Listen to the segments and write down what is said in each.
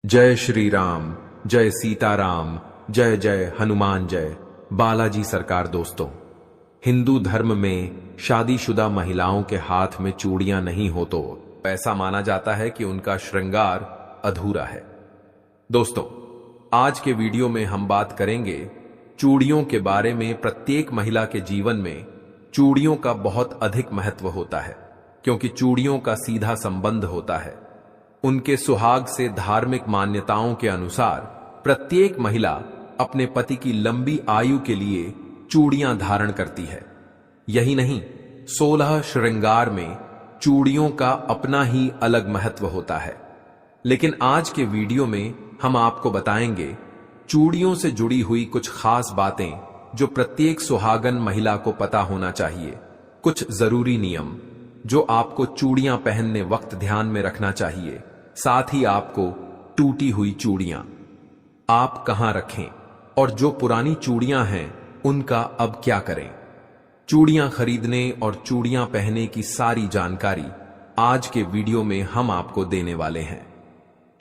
जय श्री राम, जय सीताराम, जय जय हनुमान, जय बालाजी सरकार। दोस्तों, हिंदू धर्म में शादीशुदा महिलाओं के हाथ में चूड़ियां नहीं हो तो ऐसा माना जाता है कि उनका श्रृंगार अधूरा है। दोस्तों, आज के वीडियो में हम बात करेंगे चूड़ियों के बारे में। प्रत्येक महिला के जीवन में चूड़ियों का बहुत अधिक महत्व होता है, क्योंकि चूड़ियों का सीधा संबंध होता है उनके सुहाग से। धार्मिक मान्यताओं के अनुसार प्रत्येक महिला अपने पति की लंबी आयु के लिए चूड़ियां धारण करती है। यही नहीं, 16 श्रृंगार में चूड़ियों का अपना ही अलग महत्व होता है। लेकिन आज के वीडियो में हम आपको बताएंगे चूड़ियों से जुड़ी हुई कुछ खास बातें जो प्रत्येक सुहागन महिला को पता होना चाहिए। कुछ जरूरी नियम जो आपको चूड़ियां पहनने वक्त ध्यान में रखना चाहिए। साथ ही आपको टूटी हुई चूड़ियां आप कहां रखें और जो पुरानी चूड़ियां हैं उनका अब क्या करें। चूड़ियां खरीदने और चूड़ियां पहनने की सारी जानकारी आज के वीडियो में हम आपको देने वाले हैं।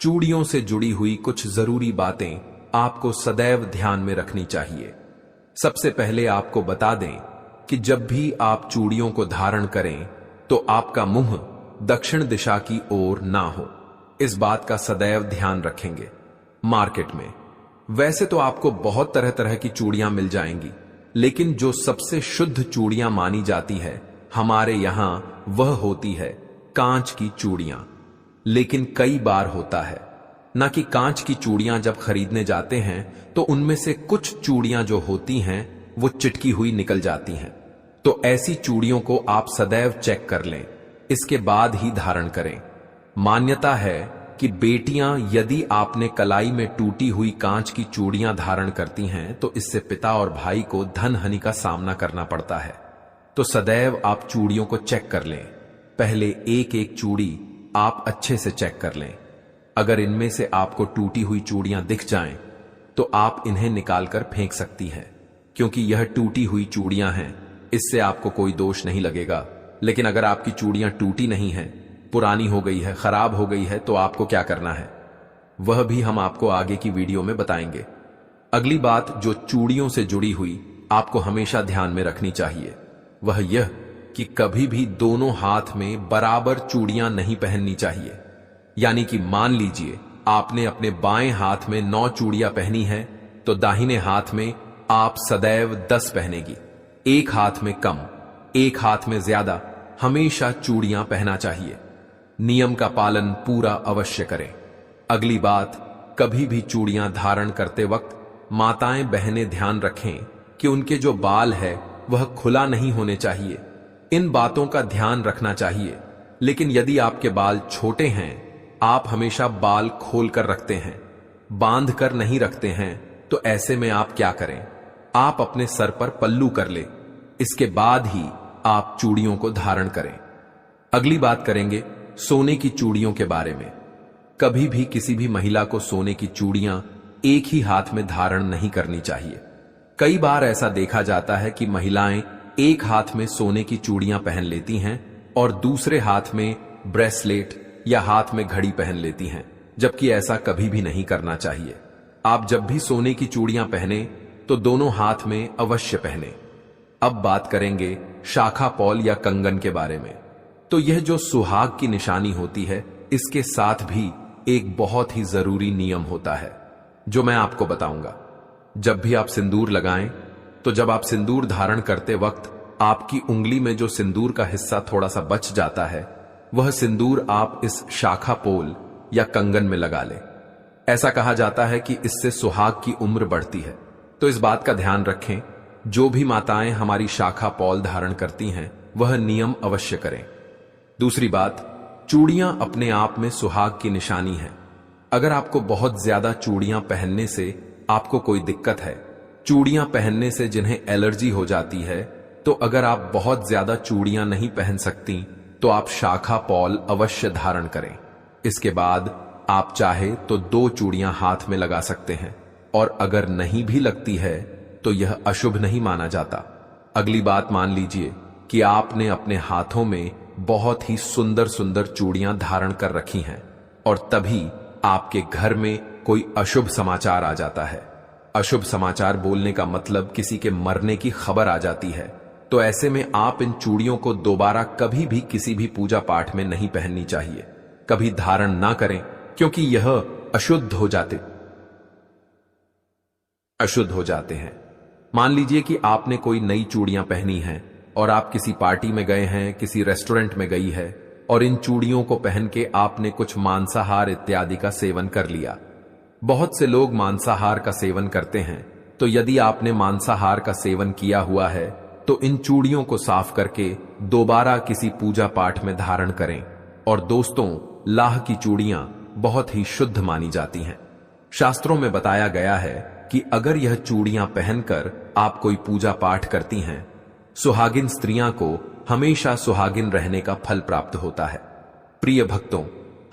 चूड़ियों से जुड़ी हुई कुछ जरूरी बातें आपको सदैव ध्यान में रखनी चाहिए। सबसे पहले आपको बता दें कि जब भी आप चूड़ियों को धारण करें तो आपका मुंह दक्षिण दिशा की ओर ना हो। इस बात का सदैव ध्यान रखेंगे। मार्केट में वैसे तो आपको बहुत तरह तरह की चूड़ियां मिल जाएंगी, लेकिन जो सबसे शुद्ध चूड़ियां मानी जाती है हमारे यहां वह होती है कांच की चूड़ियां। लेकिन कई बार होता है ना कि कांच की चूड़ियां जब खरीदने जाते हैं तो उनमें से कुछ चूड़ियां जो होती हैं वो चिटकी हुई निकल जाती हैं। तो ऐसी चूड़ियों को आप सदैव चेक कर लें, इसके बाद ही धारण करें। मान्यता है कि बेटियां यदि आपने कलाई में टूटी हुई कांच की चूड़ियां धारण करती हैं तो इससे पिता और भाई को धन हानि का सामना करना पड़ता है। तो सदैव आप चूड़ियों को चेक कर लें। पहले एक एक चूड़ी आप अच्छे से चेक कर लें। अगर इनमें से आपको टूटी हुई चूड़ियां दिख जाएं तो आप इन्हें निकालकर फेंक सकती हैं, क्योंकि यह टूटी हुई चूड़ियां हैं। इससे आपको कोई दोष नहीं लगेगा। लेकिन अगर आपकी चूड़ियां टूटी नहीं हैं, पुरानी हो गई है, खराब हो गई है, तो आपको क्या करना है वह भी हम आपको आगे की वीडियो में बताएंगे। अगली बात जो चूड़ियों से जुड़ी हुई आपको हमेशा ध्यान में रखनी चाहिए वह यह कि कभी भी दोनों हाथ में बराबर चूड़ियां नहीं पहननी चाहिए। यानी कि मान लीजिए आपने अपने बाएं हाथ में 9 चूड़ियां पहनी है तो दाहिने हाथ में आप सदैव 10 पहनेगी। एक हाथ में कम, एक हाथ में ज्यादा हमेशा चूड़ियां पहना चाहिए। नियम का पालन पूरा अवश्य करें। अगली बात, कभी भी चूड़ियां धारण करते वक्त माताएं बहनें ध्यान रखें कि उनके जो बाल है वह खुला नहीं होने चाहिए। इन बातों का ध्यान रखना चाहिए। लेकिन यदि आपके बाल छोटे हैं, आप हमेशा बाल खोल कर रखते हैं, बांध कर नहीं रखते हैं, तो ऐसे में आप क्या करें, आप अपने सर पर पल्लू कर ले। इसके बाद ही आप चूड़ियों को धारण करें। अगली बात करेंगे सोने की चूड़ियों के बारे में। कभी भी किसी भी महिला को सोने की चूड़ियां एक ही हाथ में धारण नहीं करनी चाहिए। कई बार ऐसा देखा जाता है कि महिलाएं एक हाथ में सोने की चूड़ियां पहन लेती हैं और दूसरे हाथ में ब्रेसलेट या हाथ में घड़ी पहन लेती हैं, जबकि ऐसा कभी भी नहीं करना चाहिए। आप जब भी सोने की चूड़ियां पहने तो दोनों हाथ में अवश्य पहने। अब बात करेंगे शाखा पॉल या कंगन के बारे में। तो यह जो सुहाग की निशानी होती है, इसके साथ भी एक बहुत ही जरूरी नियम होता है जो मैं आपको बताऊंगा। जब भी आप सिंदूर लगाएं तो जब आप सिंदूर धारण करते वक्त आपकी उंगली में जो सिंदूर का हिस्सा थोड़ा सा बच जाता है वह सिंदूर आप इस शाखा पोल या कंगन में लगा लें। ऐसा कहा जाता है कि इससे सुहाग की उम्र बढ़ती है। तो इस बात का ध्यान रखें, जो भी माताएं हमारी शाखा पॉल धारण करती हैं वह नियम अवश्य करें। दूसरी बात, चूड़ियां अपने आप में सुहाग की निशानी है। अगर आपको बहुत ज्यादा चूड़ियां पहनने से आपको कोई दिक्कत है, चूड़ियां पहनने से जिन्हें एलर्जी हो जाती है, तो अगर आप बहुत ज्यादा चूड़ियां नहीं पहन सकती तो आप शाखा पॉल अवश्य धारण करें। इसके बाद आप चाहे तो 2 चूड़ियां हाथ में लगा सकते हैं, और अगर नहीं भी लगती है तो यह अशुभ नहीं माना जाता। अगली बात, मान लीजिए कि आपने अपने हाथों में बहुत ही सुंदर सुंदर चूड़ियां धारण कर रखी हैं और तभी आपके घर में कोई अशुभ समाचार आ जाता है। अशुभ समाचार बोलने का मतलब किसी के मरने की खबर आ जाती है। तो ऐसे में आप इन चूड़ियों को दोबारा कभी भी किसी भी पूजा पाठ में नहीं पहननी चाहिए। कभी धारण ना करें, क्योंकि यह अशुद्ध हो जाते हैं। मान लीजिए कि आपने कोई नई चूड़ियां पहनी हैं और आप किसी पार्टी में गए हैं, किसी रेस्टोरेंट में गई है, और इन चूड़ियों को पहन के आपने कुछ मांसाहार इत्यादि का सेवन कर लिया। बहुत से लोग मांसाहार का सेवन करते हैं, तो यदि आपने मांसाहार का सेवन किया हुआ है तो इन चूड़ियों को साफ करके दोबारा किसी पूजा पाठ में धारण करें। और दोस्तों, लाह की चूड़ियां बहुत ही शुद्ध मानी जाती हैं। शास्त्रों में बताया गया है कि अगर यह चूड़ियां पहनकर आप कोई पूजा पाठ करती हैं, सुहागिन स्त्रियां को हमेशा सुहागिन रहने का फल प्राप्त होता है। प्रिय भक्तों,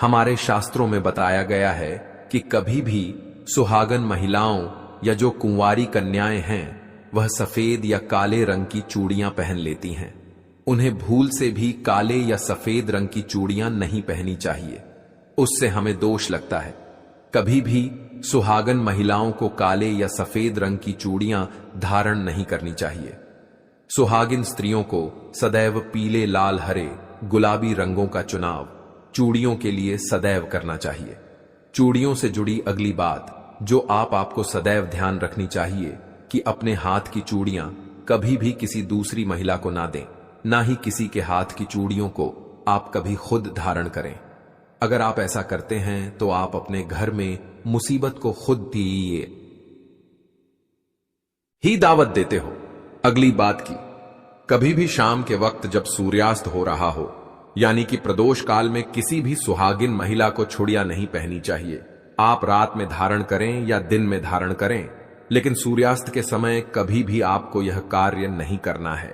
हमारे शास्त्रों में बताया गया है कि कभी भी सुहागन महिलाओं या जो कुंवारी कन्याएं हैं, वह सफेद या काले रंग की चूड़ियां पहन लेती हैं। उन्हें भूल से भी काले या सफेद रंग की चूड़ियां नहीं पहननी चाहिए, उससे हमें दोष लगता है। कभी भी सुहागन महिलाओं को काले या सफेद रंग की चूड़ियां धारण नहीं करनी चाहिए। सुहागिन स्त्रियों को सदैव पीले, लाल, हरे, गुलाबी रंगों का चुनाव चूड़ियों के लिए सदैव करना चाहिए। चूड़ियों से जुड़ी अगली बात जो आपको सदैव ध्यान रखनी चाहिए कि अपने हाथ की चूड़ियां कभी भी किसी दूसरी महिला को ना दें, ना ही किसी के हाथ की चूड़ियों को आप कभी खुद धारण करें। अगर आप ऐसा करते हैं तो आप अपने घर में मुसीबत को खुद ही दावत देते हो। अगली बात की, कभी भी शाम के वक्त जब सूर्यास्त हो रहा हो, यानी कि प्रदोष काल में किसी भी सुहागिन महिला को चूड़ियां नहीं पहननी चाहिए। आप रात में धारण करें या दिन में धारण करें, लेकिन सूर्यास्त के समय कभी भी आपको यह कार्य नहीं करना है।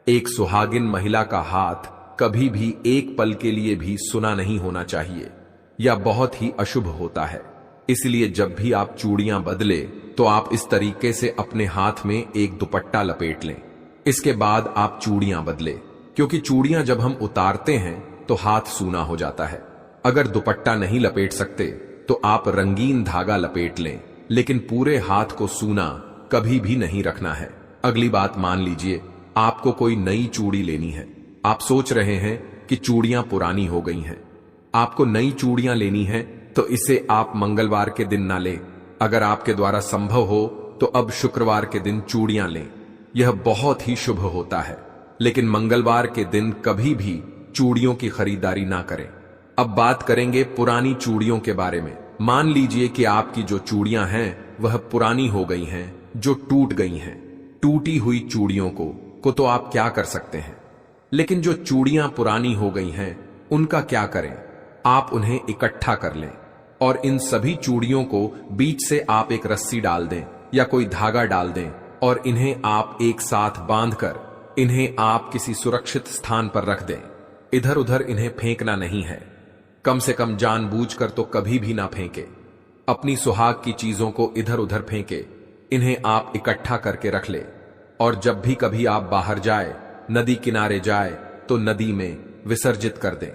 एक सुहागिन महिला का हाथ कभी भी एक पल के लिए भी सुना नहीं होना चाहिए, यह बहुत ही अशुभ होता है। इसलिए जब भी आप चूड़ियां बदले तो आप इस तरीके से अपने हाथ में एक दुपट्टा लपेट लें। इसके बाद आप चूड़ियां बदले, क्योंकि चूड़ियां जब हम उतारते हैं तो हाथ सूना हो जाता है। अगर दुपट्टा नहीं लपेट सकते तो आप रंगीन धागा लपेट लें, लेकिन पूरे हाथ को सूना कभी भी नहीं रखना है। अगली बात, मान लीजिए आपको कोई नई चूड़ी लेनी है। आप सोच रहे हैं कि चूड़ियां पुरानी हो गई हैं, आपको नई चूड़ियां लेनी है, तो इसे आप मंगलवार के दिन ना लें। अगर आपके द्वारा संभव हो तो अब शुक्रवार के दिन चूड़ियां लें, यह बहुत ही शुभ होता है। लेकिन मंगलवार के दिन कभी भी चूड़ियों की खरीदारी ना करें। अब बात करेंगे पुरानी चूड़ियों के बारे में। मान लीजिए कि आपकी जो चूड़ियां हैं वह पुरानी हो गई हैं, जो टूट गई हैं। टूटी हुई चूड़ियों को तो आप क्या कर सकते हैं, लेकिन जो चूड़ियां पुरानी हो गई हैं उनका क्या करें? आप उन्हें इकट्ठा कर लें और इन सभी चूड़ियों को बीच से आप एक रस्सी डाल दें या कोई धागा डाल दें और इन्हें आप एक साथ बांधकर इन्हें आप किसी सुरक्षित स्थान पर रख दें। इधर उधर इन्हें फेंकना नहीं है, कम से कम जानबूझकर तो कभी भी ना फेंके। अपनी सुहाग की चीजों को इधर उधर फेंके, इन्हें आप इकट्ठा करके रख ले। और जब भी कभी आप बाहर जाए, नदी किनारे जाए, तो नदी में विसर्जित कर दें।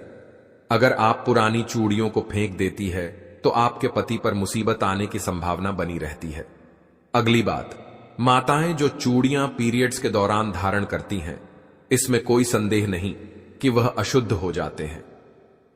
अगर आप पुरानी चूड़ियों को फेंक देती है तो आपके पति पर मुसीबत आने की संभावना बनी रहती है। अगली बात, माताएं जो चूड़ियां पीरियड्स के दौरान धारण करती हैं, इसमें कोई संदेह नहीं कि वह अशुद्ध हो जाते हैं।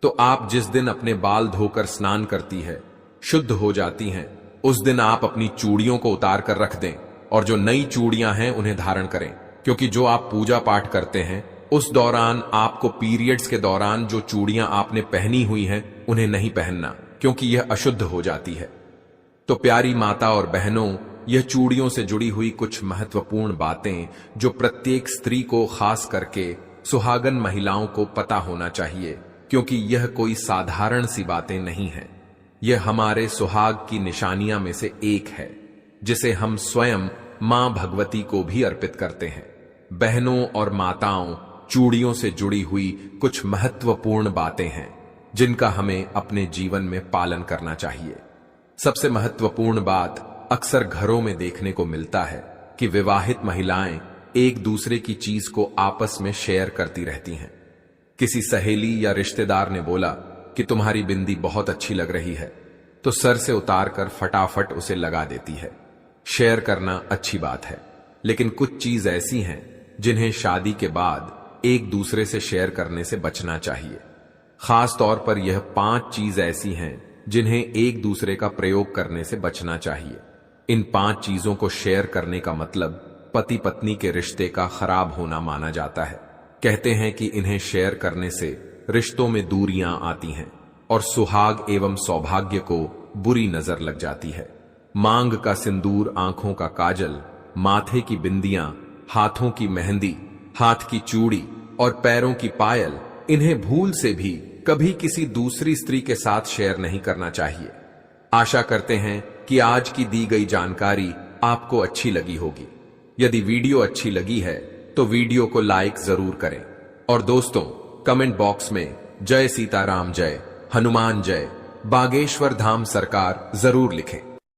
तो आप जिस दिन अपने बाल धोकर स्नान करती है, शुद्ध हो जाती हैं, उस दिन आप अपनी चूड़ियों को उतार कर रख दें और जो नई चूड़ियां हैं उन्हें धारण करें। क्योंकि जो आप पूजा पाठ करते हैं उस दौरान आपको पीरियड्स के दौरान जो चूड़ियां आपने पहनी हुई हैं उन्हें नहीं पहनना, क्योंकि यह अशुद्ध हो जाती है। तो प्यारी माता और बहनों, यह चूड़ियों से जुड़ी हुई कुछ महत्वपूर्ण बातें जो प्रत्येक स्त्री को, खास करके सुहागन महिलाओं को पता होना चाहिए, क्योंकि यह कोई साधारण सी बातें नहीं है। यह हमारे सुहाग की निशानियां में से एक है, जिसे हम स्वयं मां भगवती को भी अर्पित करते हैं। बहनों और माताओं, चूड़ियों से जुड़ी हुई कुछ महत्वपूर्ण बातें हैं जिनका हमें अपने जीवन में पालन करना चाहिए। सबसे महत्वपूर्ण बात अक्सर घरों में देखने को मिलता है कि विवाहित महिलाएं एक दूसरे की चीज को आपस में शेयर करती रहती हैं। किसी सहेली या रिश्तेदार ने बोला कि तुम्हारी बिंदी बहुत अच्छी लग रही है, तो सर से उतारकर फटाफट उसे लगा देती है। शेयर करना अच्छी बात है, लेकिन कुछ चीज ऐसी हैं जिन्हें शादी के बाद एक दूसरे से शेयर करने से बचना चाहिए। खास तौर पर यह 5 चीज ऐसी हैं जिन्हें एक दूसरे का प्रयोग करने से बचना चाहिए। इन 5 चीजों को शेयर करने का मतलब पति पत्नी के रिश्ते का खराब होना माना जाता है। कहते हैं कि इन्हें शेयर करने से रिश्तों में दूरियां आती हैं और सुहाग एवं सौभाग्य को बुरी नजर लग जाती है। मांग का सिंदूर, आंखों का काजल, माथे की बिंदियां, हाथों की मेहंदी, हाथ की चूड़ी और पैरों की पायल, इन्हें भूल से भी कभी किसी दूसरी स्त्री के साथ शेयर नहीं करना चाहिए। आशा करते हैं कि आज की दी गई जानकारी आपको अच्छी लगी होगी। यदि वीडियो अच्छी लगी है तो वीडियो को लाइक जरूर करें और दोस्तों कमेंट बॉक्स में जय सीताराम, जय हनुमान, जय बागेश्वर धाम सरकार जरूर लिखें।